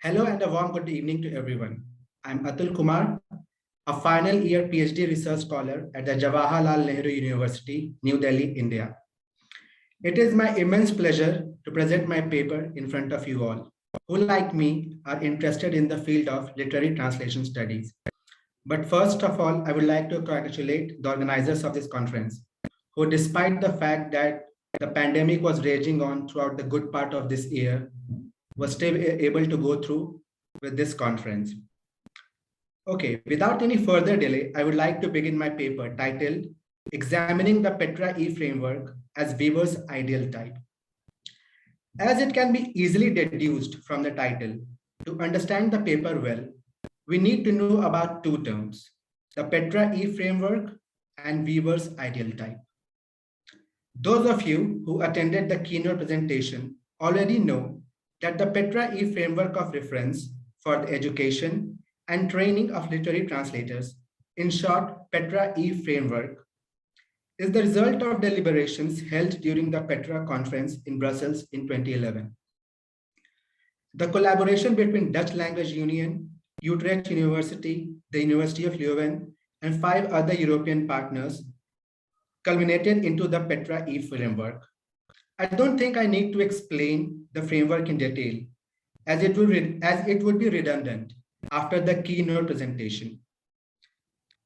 Hello and a warm good evening to everyone. I'm Atul Kumar, a final year PhD research scholar at the Jawaharlal Nehru University, New Delhi, India. It is my immense pleasure to present my paper in front of you all, who like me are interested in the field of literary translation studies. But first of all, I would like to congratulate the organizers of this conference, who despite the fact that the pandemic was raging on throughout the good part of this year, was still able to go through with this conference. Okay, without any further delay, I would like to begin my paper titled Examining the PETRA-E Framework as Weaver's Ideal Type. As it can be easily deduced from the title, to understand the paper well, we need to know about two terms, the PETRA-E Framework and Weaver's Ideal Type. Those of you who attended the keynote presentation already know that the PETRA-E Framework of Reference for the education and training of literary translators, in short, PETRA-E Framework, is the result of deliberations held during the Petra conference in Brussels in 2011. The collaboration between Dutch Language Union, Utrecht University, the University of Leuven, and 5 other European partners culminated into the PETRA-E Framework. I don't think I need to explain the framework in detail, as it would be redundant after the keynote presentation.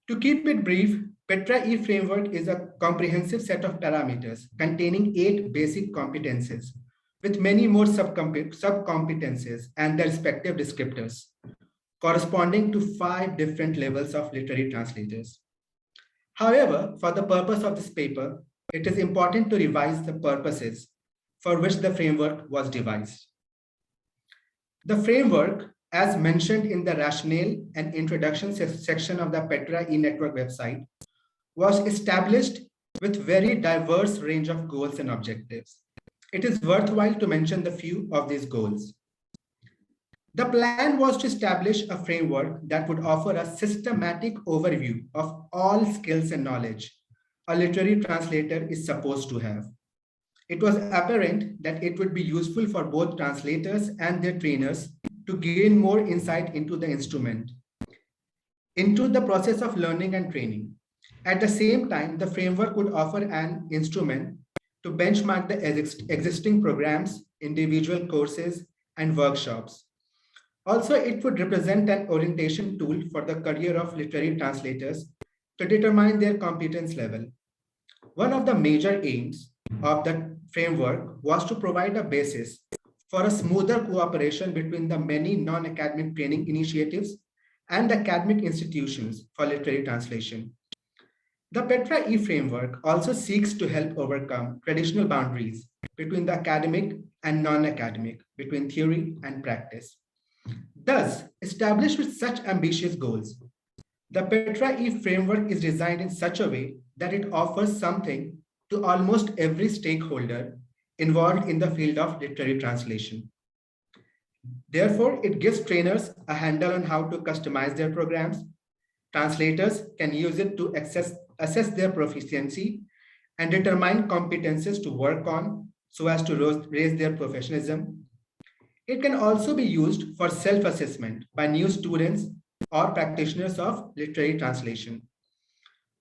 To keep it brief, PETRA-E Framework is a comprehensive set of parameters containing 8 basic competences, with many more subcompetences and their respective descriptors, corresponding to 5 different levels of literary translators. However, for the purpose of this paper, it is important to revise the purposes for which the framework was devised. The framework, as mentioned in the rationale and introduction section of the PETRA-E network website, was established with very diverse range of goals and objectives. It is worthwhile to mention the few of these goals. The plan was to establish a framework that would offer a systematic overview of all skills and knowledge a literary translator is supposed to have. It was apparent that it would be useful for both translators and their trainers to gain more insight into the instrument, into the process of learning and training. At the same time, the framework would offer an instrument to benchmark the existing programs, individual courses, and workshops. Also, it would represent an orientation tool for the career of literary translators to determine their competence level. One of the major aims of the framework was to provide a basis for a smoother cooperation between the many non-academic training initiatives and academic institutions for literary translation. The PETRA-E framework also seeks to help overcome traditional boundaries between the academic and non-academic, between theory and practice. Thus, established with such ambitious goals, the PETRA-E framework is designed in such a way that it offers something to almost every stakeholder involved in the field of literary translation. Therefore, it gives trainers a handle on how to customize their programs. Translators can use it to assess their proficiency and determine competences to work on so as to raise their professionalism. It can also be used for self-assessment by new students or practitioners of literary translation.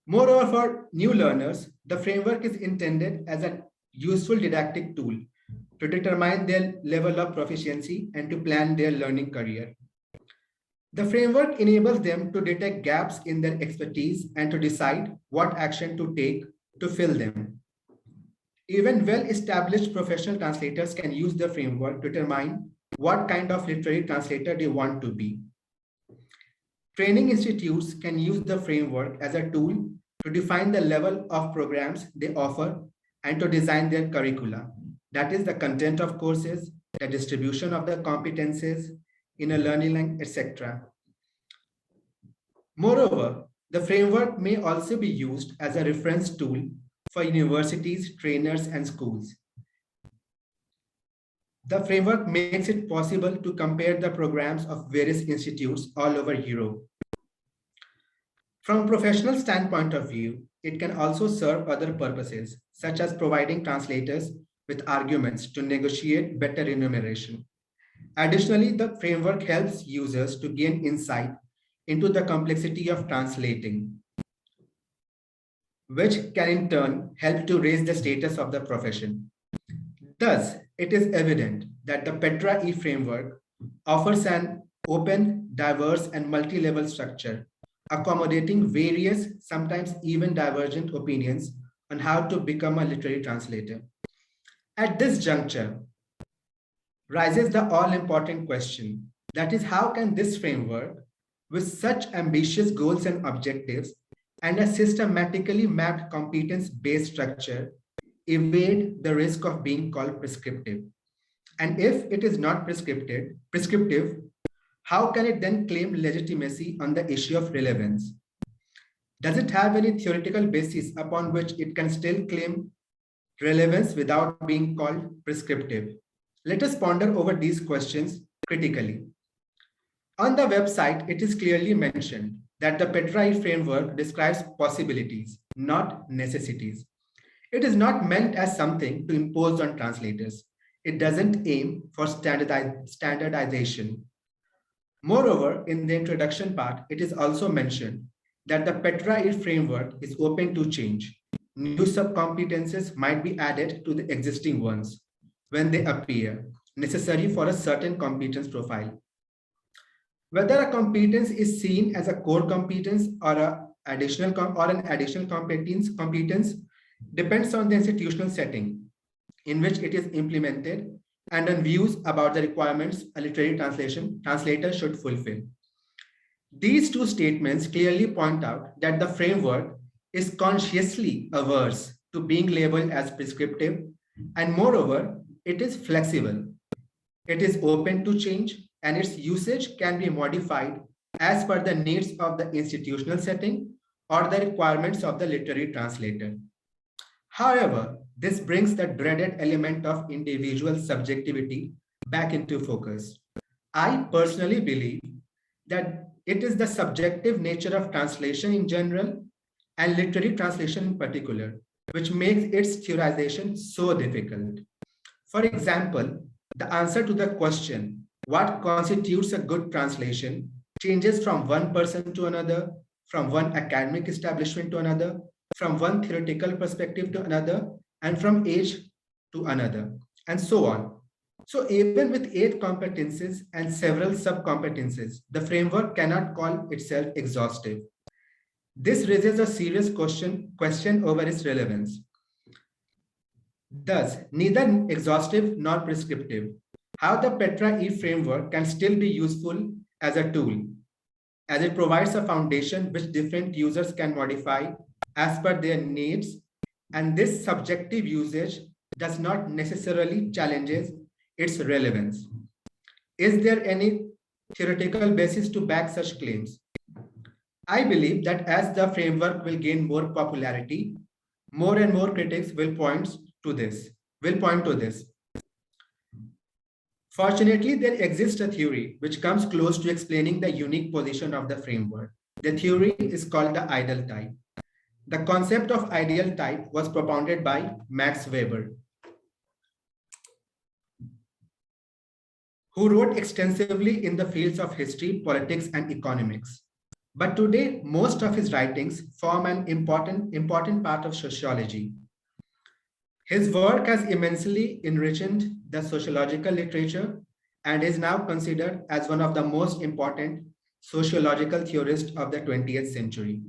Moreover, for new learners, the framework is intended as a useful didactic tool to determine their level of proficiency and to plan their learning career. The framework enables them to detect gaps in their expertise and to decide what action to take to fill them. Even well-established professional translators can use the framework to determine what kind of literary translator they want to be. Training institutes can use the framework as a tool to define the level of programs they offer and to design their curricula. That is the content of courses, the distribution of the competences in a learning line, etc. Moreover, the framework may also be used as a reference tool for universities, trainers, and schools. The framework makes it possible to compare the programs of various institutes all over Europe. From a professional standpoint of view, it can also serve other purposes, such as providing translators with arguments to negotiate better remuneration. Additionally, the framework helps users to gain insight into the complexity of translating, which can in turn help to raise the status of the profession. Thus, it is evident that the PETRA-E framework offers an open, diverse, and multi-level structure, accommodating various, sometimes even divergent opinions on how to become a literary translator. At this juncture, rises the all-important question, that is, how can this framework, with such ambitious goals and objectives, and a systematically mapped competence-based structure, evade the risk of being called prescriptive? And if it is not prescriptive, how can it then claim legitimacy on the issue of relevance? Does it have any theoretical basis upon which it can still claim relevance without being called prescriptive? Let us ponder over these questions critically. On the website, it is clearly mentioned that the PETRA-E framework describes possibilities, not necessities. It is not meant as something to impose on translators. It doesn't aim for standardization. Moreover, in the introduction part, it is also mentioned that the PETRA-E framework is open to change. New subcompetences might be added to the existing ones when they appear, necessary for a certain competence profile. Whether a competence is seen as a core competence or an additional competence depends on the institutional setting in which it is implemented and on views about the requirements a literary translator should fulfill. These two statements clearly point out that the framework is consciously averse to being labeled as prescriptive, and moreover, it is flexible. It is open to change, and its usage can be modified as per the needs of the institutional setting or the requirements of the literary translator. However, this brings the dreaded element of individual subjectivity back into focus. I personally believe that it is the subjective nature of translation in general and literary translation in particular, which makes its theorization so difficult. For example, the answer to the question, what constitutes a good translation, changes from one person to another, from one academic establishment to another, from one theoretical perspective to another, and from age to another, and so on. So even with 8 competences and several sub-competences, the framework cannot call itself exhaustive. This raises a serious question over its relevance. Thus, neither exhaustive nor prescriptive, how the PETRA-E framework can still be useful as a tool, as it provides a foundation which different users can modify as per their needs, and this subjective usage does not necessarily challenges its relevance. Is there any theoretical basis to back such claims? I believe that as the framework will gain more popularity, more and more critics will point to this. Fortunately, there exists a theory which comes close to explaining the unique position of the framework. The theory is called the ideal type. The concept of ideal type was propounded by Max Weber, who wrote extensively in the fields of history, politics, and economics. But today, most of his writings form an important part of sociology. His work has immensely enriched the sociological literature and is now considered as one of the most important sociological theorists of the 20th century.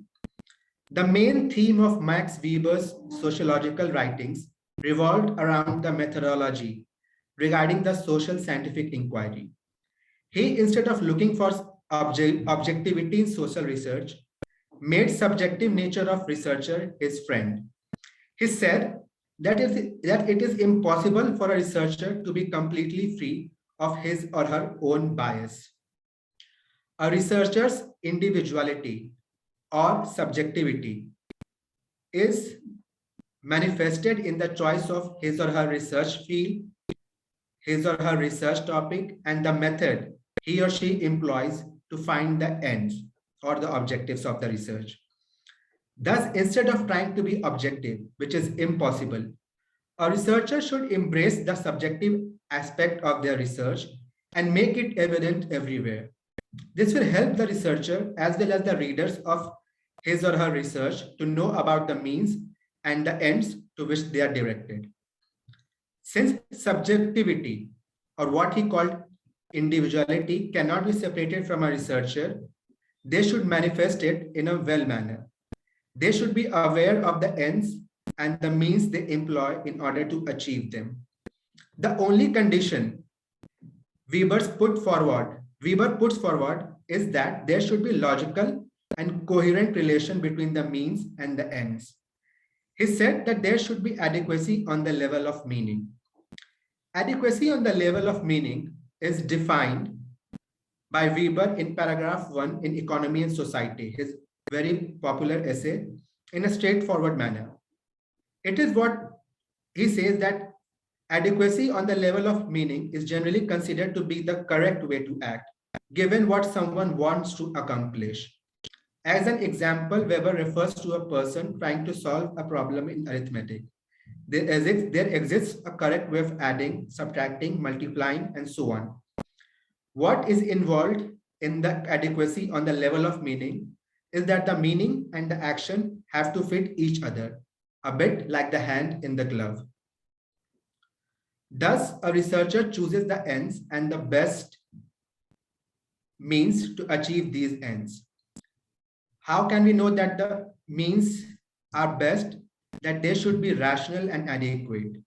The main theme of Max Weber's sociological writings revolved around the methodology regarding the social scientific inquiry. He, instead of looking for objectivity in social research, made subjective nature of researcher his friend. He said that it is impossible for a researcher to be completely free of his or her own bias. A researcher's individuality or subjectivity is manifested in the choice of his or her research field, his or her research topic, and the method he or she employs to find the ends or the objectives of the research. Thus, instead of trying to be objective, which is impossible, a researcher should embrace the subjective aspect of their research and make it evident everywhere. This will help the researcher as well as the readers of his or her research to know about the means and the ends to which they are directed. Since subjectivity, or what he called individuality, cannot be separated from a researcher, they should manifest it in a well manner. They should be aware of the ends and the means they employ in order to achieve them. The only condition Weber puts forward is that there should be logical and coherent relation between the means and the ends. He said that there should be adequacy on the level of meaning. Adequacy on the level of meaning is defined by Weber in paragraph 1 in Economy and Society, his very popular essay, in a straightforward manner. It is what he says that adequacy on the level of meaning is generally considered to be the correct way to act, given what someone wants to accomplish. As an example, Weber refers to a person trying to solve a problem in arithmetic. There exists a correct way of adding, subtracting, multiplying, and so on. What is involved in the adequacy on the level of meaning is that the meaning and the action have to fit each other, a bit like the hand in the glove. Thus, a researcher chooses the ends and the best means to achieve these ends. How can we know that the means are best? That they should be rational and adequate.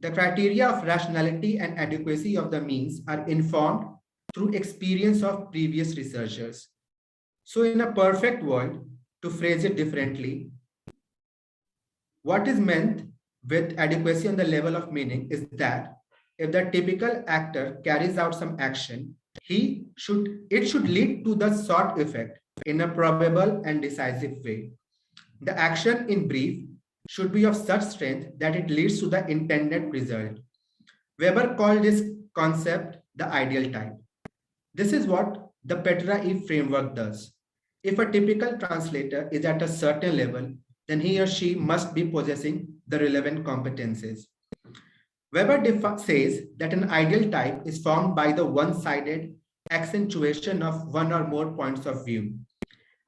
The criteria of rationality and adequacy of the means are informed through experience of previous researchers. So in a perfect world, to phrase it differently, what is meant with adequacy on the level of meaning is that if the typical actor carries out some action, it should lead to the sought effect in a probable and decisive way. The action, in brief, should be of such strength that it leads to the intended result. Weber called this concept the ideal type. This is what the PETRA-E framework does. If a typical translator is at a certain level, then he or she must be possessing the relevant competences. Weber says that an ideal type is formed by the one-sided accentuation of one or more points of view,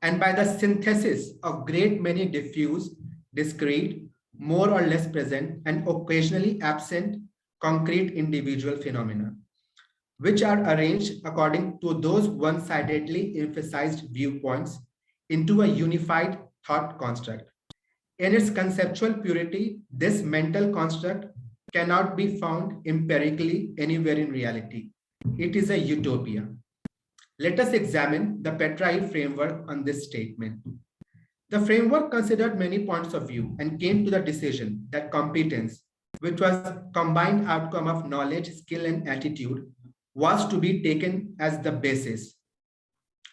and by the synthesis of great many diffuse, discrete, more or less present, and occasionally absent concrete individual phenomena, which are arranged according to those one-sidedly emphasized viewpoints into a unified thought construct. In its conceptual purity, this mental construct cannot be found empirically anywhere in reality. It is a utopia. Let us examine the PETRA-E framework on this statement. The framework considered many points of view and came to the decision that competence, which was combined outcome of knowledge, skill, and attitude, was to be taken as the basis.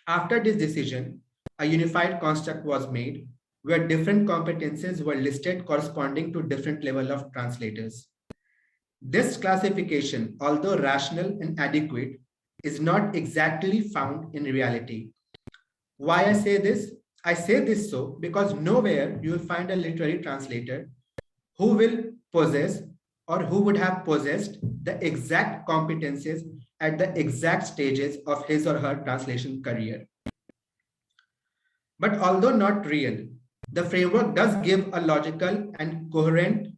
After this decision, a unified construct was made where different competences were listed corresponding to different level of translators. This classification, although rational and adequate, is not exactly found in reality. Why I say this? I say this so because nowhere you will find a literary translator who will possess or who would have possessed the exact competences at the exact stages of his or her translation career. But although not real, the framework does give a logical and coherent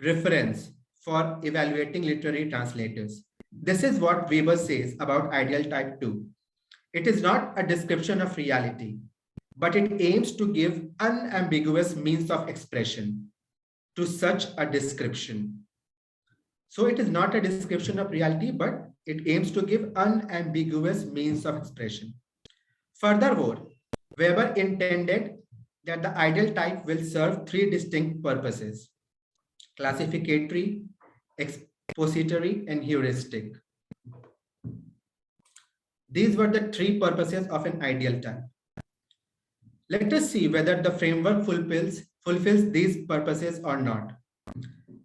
reference for evaluating literary translators. This is what Weber says about ideal type 2. It is not a description of reality, but it aims to give unambiguous means of expression to such a description. So it is not a description of reality, but it aims to give unambiguous means of expression. Furthermore, Weber intended that the ideal type will serve three distinct purposes: classificatory, expository, and heuristic. These were the three purposes of an ideal type. Let us see whether the framework fulfills these purposes or not.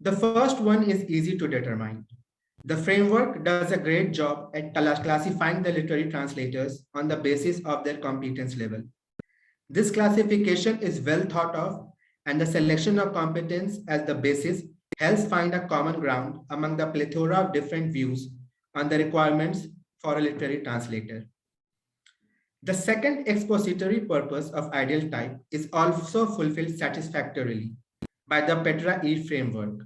The first one is easy to determine. The framework does a great job at classifying the literary translators on the basis of their competence level. This classification is well thought of, and the selection of competence as the basis helps find a common ground among the plethora of different views on the requirements for a literary translator. The second expository purpose of ideal type is also fulfilled satisfactorily by the PETRA-E framework,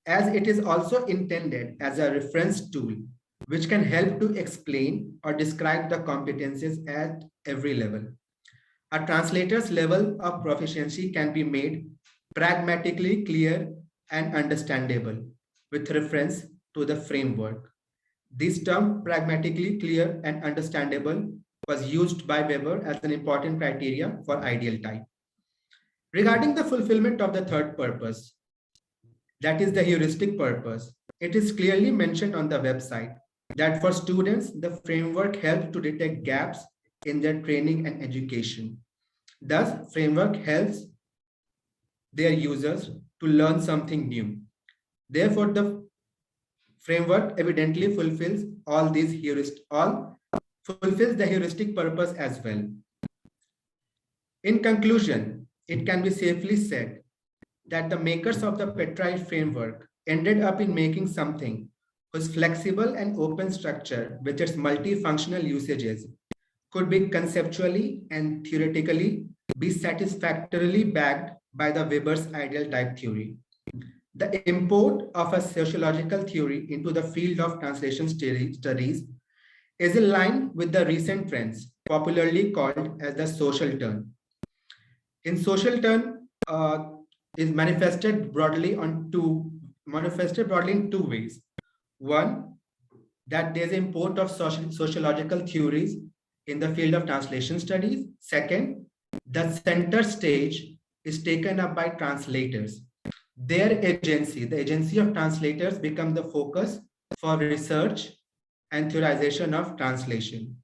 as it is also intended as a reference tool which can help to explain or describe the competencies at every level. A translator's level of proficiency can be made pragmatically clear and understandable with reference to the framework. This term, pragmatically clear and understandable, was used by Weber as an important criteria for ideal type. Regarding the fulfillment of the third purpose, that is the heuristic purpose, it is clearly mentioned on the website that for students, the framework helps to detect gaps in their training and education. Thus, framework helps their users to learn something new. Therefore, the framework evidently fulfills fulfills the heuristic purpose as well. In conclusion, it can be safely said that the makers of the PETRA-E framework ended up in making something whose flexible and open structure with its multifunctional usages could be conceptually and theoretically be satisfactorily backed by the Weber's ideal type theory. The import of a sociological theory into the field of translation studies is in line with the recent trends, popularly called as the social turn. In social turn is manifested broadly in two ways. One, that there's import of sociological theories in the field of translation studies. Second, the center stage is taken up by translators. Their agency, the agency of translators, become the focus for research and theorization of translation.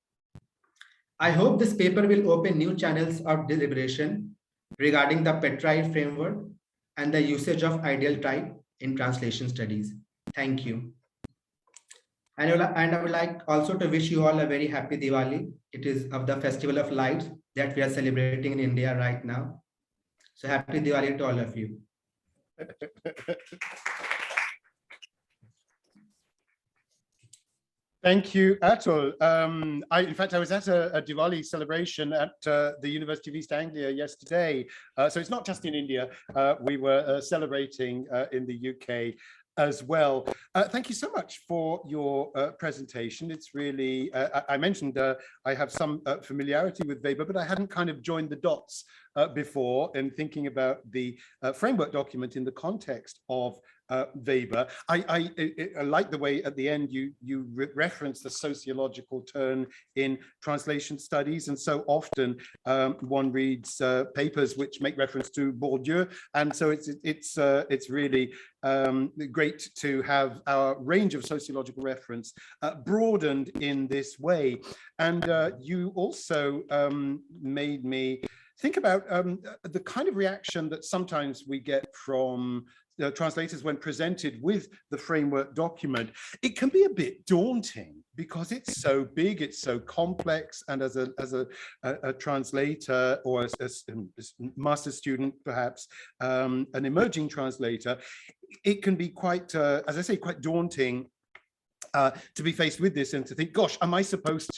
I hope this paper will open new channels of deliberation regarding the PETRA-E framework and the usage of ideal type in translation studies. Thank you. And I would like also to wish you all a very happy Diwali. It is of the Festival of Lights that we are celebrating in India right now. So happy Diwali to all of you. Thank you, Atul. In fact, I was at a Diwali celebration at the University of East Anglia yesterday. So it's not just in India. We were celebrating in the UK as well. Thank you so much for your presentation. It's really, I mentioned I have some familiarity with Weber, but I hadn't kind of joined the dots before in thinking about the framework document in the context of Weber. I like the way at the end you reference the sociological turn in translation studies, and so often one reads papers which make reference to Bourdieu, and so it's really great to have our range of sociological reference broadened in this way. And you also made me think about the kind of reaction that sometimes we get from translators when presented with the framework document. It can be a bit daunting because it's so big, it's so complex, and as a translator or a master's student, perhaps an emerging translator, it can be quite, as I say, quite daunting to be faced with this and to think, gosh, am I supposed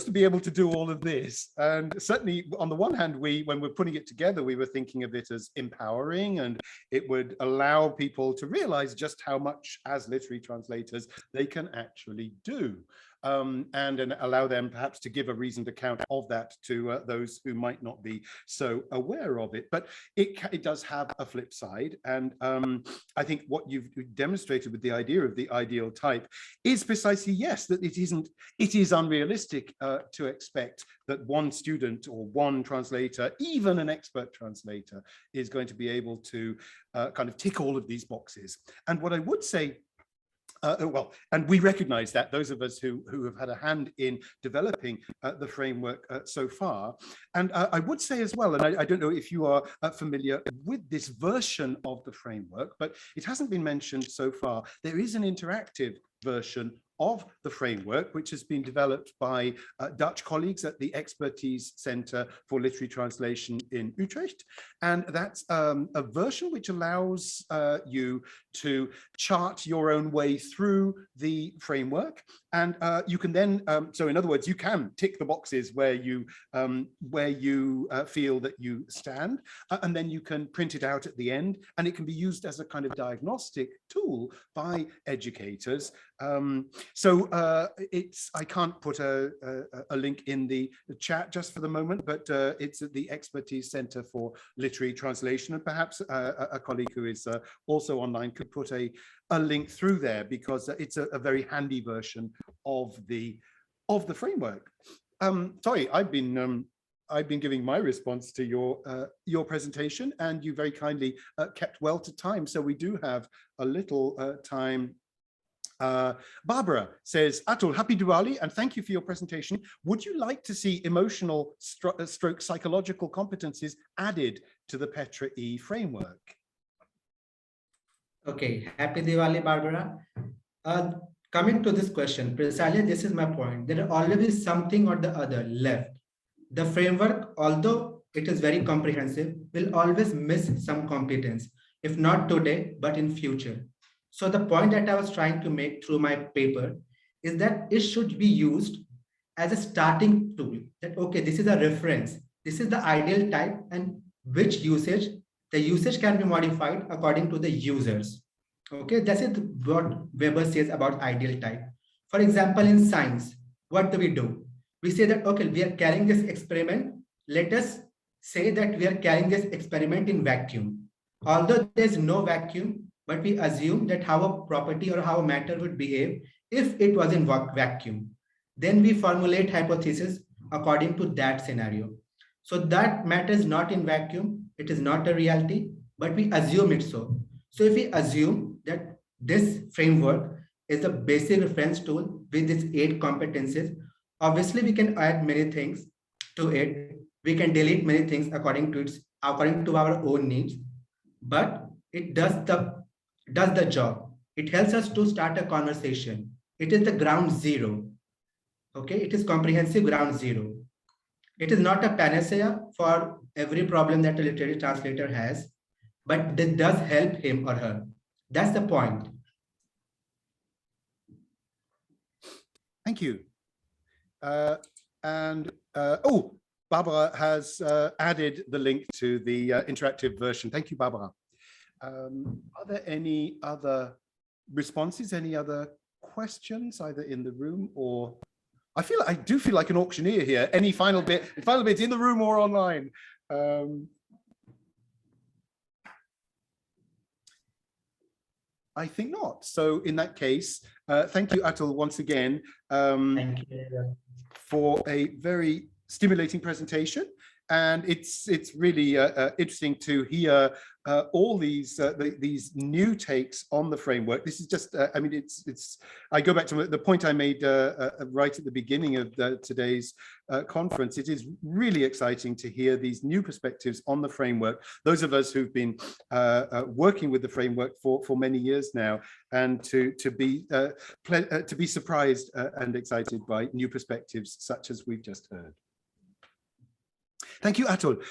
to be able to do all of this? And certainly, on the one hand, when we're putting it together, we were thinking of it as empowering, and it would allow people to realize just how much, as literary translators, they can actually do. And allow them perhaps to give a reasoned account of that to those who might not be so aware of it. But it does have a flip side. And I think what you've demonstrated with the idea of the ideal type is precisely, yes, that it is unrealistic to expect that one student or one translator, even an expert translator, is going to be able to kind of tick all of these boxes. And what I would say, well, and we recognize that, those of us who have had a hand in developing the framework so far. And I would say as well, and I don't know if you are familiar with this version of the framework, but it hasn't been mentioned so far, there is an interactive version of the framework, which has been developed by Dutch colleagues at the Expertise Center for Literary Translation in Utrecht. And that's a version which allows you to chart your own way through the framework. And you can then, so in other words, you can tick the boxes where you feel that you stand, and then you can print it out at the end, and it can be used as a kind of diagnostic tool by educators. I can't put a link in the chat just for the moment, but it's at the Expertise Center for Literary Translation, and perhaps a colleague who is also online could put a link through there, because it's a very handy version of the framework. Sorry, I've been giving my response to your presentation, and you very kindly kept well to time. So we do have a little time. Barbara says, Atul, happy Diwali, and thank you for your presentation. Would you like to see emotional stroke psychological competencies added to the PETRA-E framework? Okay, happy Diwali, Barbara. Coming to this question, precisely this is my point. There will always be something or the other left. The framework, although it is very comprehensive, will always miss some competence, if not today, but in future. So the point that I was trying to make through my paper is that it should be used as a starting tool. That, okay, this is a reference. This is the ideal type, and which usage, the usage can be modified according to the users. Okay, that's it, what Weber says about ideal type. For example, in science, what do? We say that, okay, we are carrying this experiment. Let us say that we are carrying this experiment in vacuum. Although there's no vacuum, but we assume that how a property or how a matter would behave if it was in vacuum. Then we formulate hypothesis according to that scenario. So that matter is not in vacuum, it is not a reality, but we assume it so. So if we assume that this framework is the basic reference tool with its 8 competencies, obviously we can add many things to it. We can delete many things according to our own needs, but it does the job. It helps us to start a conversation. It is the ground zero. Okay, it is comprehensive ground zero. It is not a panacea for every problem that a literary translator has, but this does help him or her. That's the point. Thank you. Oh, Barbara has added the link to the interactive version. Thank you, Barbara. Are there any other responses, any other questions, either in the room or... I do feel like an auctioneer here. Any final bits in the room or online? I think not. So in that case, thank you, Atul, once again, Thank you for a very stimulating presentation. And it's really interesting to hear all these new takes on the framework. This is just, I mean, I go back to the point I made right at the beginning of today's conference. It is really exciting to hear these new perspectives on the framework. Those of us who've been working with the framework for many years now, and to be surprised and excited by new perspectives such as we've just heard. Thank you, Atul.